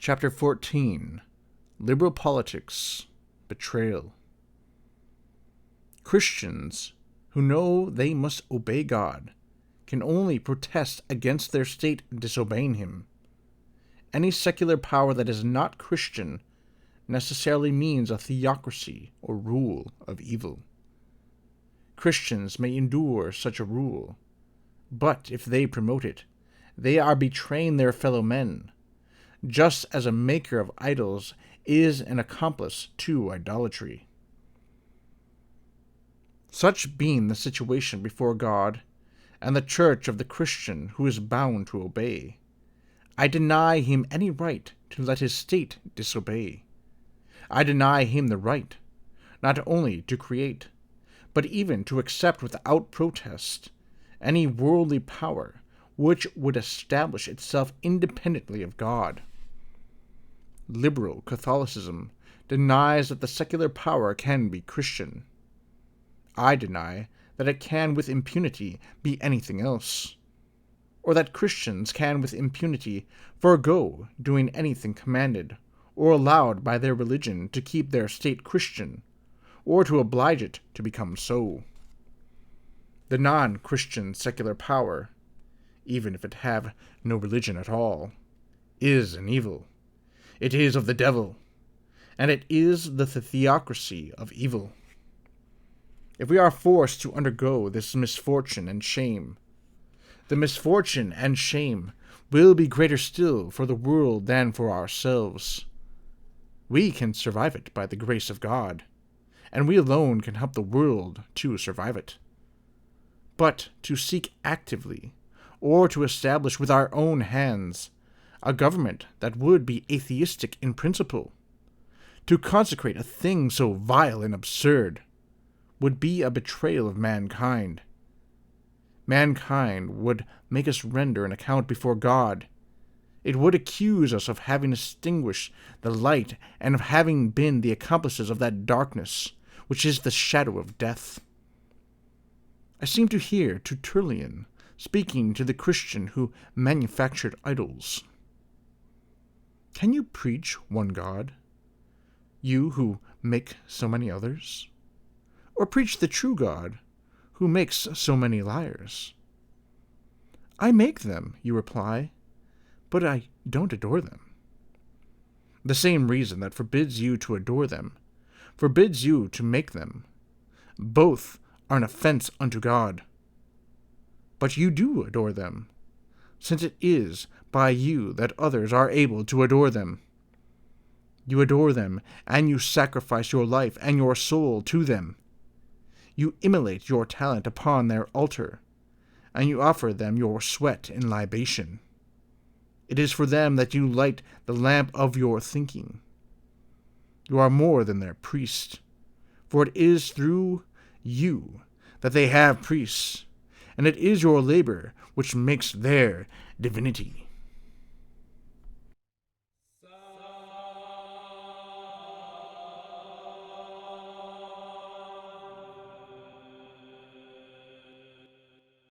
Chapter 14. Liberal Politics. Betrayal. Christians who know they must obey God can only protest against their state disobeying Him. Any secular power that is not Christian necessarily means a theocracy or rule of evil. Christians may endure such a rule, but if they promote it, they are betraying their fellow men, just as a maker of idols is an accomplice to idolatry. Such being the situation before God and the church of the Christian who is bound to obey, I deny him any right to let his state disobey. I deny him the right, not only to create, but even to accept without protest any worldly power which would establish itself independently of God. Liberal Catholicism denies that the secular power can be Christian. I deny that it can with impunity be anything else, or that Christians can with impunity forego doing anything commanded or allowed by their religion to keep their state Christian, or to oblige it to become so. The non-Christian secular power, even if it have no religion at all, is an evil. It is of the devil, and it is the theocracy of evil. If we are forced to undergo this misfortune and shame, the misfortune and shame will be greater still for the world than for ourselves. We can survive it by the grace of God, and we alone can help the world to survive it. But to seek actively, or to establish with our own hands, a government that would be atheistic in principle, to consecrate a thing so vile and absurd, would be a betrayal of mankind. Mankind would make us render an account before God. It would accuse us of having extinguished the light and of having been the accomplices of that darkness, which is the shadow of death. I seem to hear Tertullian speaking to the Christian who manufactured idols. Can you preach one God, you who make so many others? Or preach the true God, who makes so many liars? I make them, you reply, but I don't adore them. The same reason that forbids you to adore them forbids you to make them. Both are an offense unto God. But you do adore them, since it is by you that others are able to adore them. You adore them, and you sacrifice your life and your soul to them. You immolate your talent upon their altar, and you offer them your sweat in libation. It is for them that you light the lamp of your thinking. You are more than their priest, for it is through you that they have priests, and it is your labor which makes their divinity.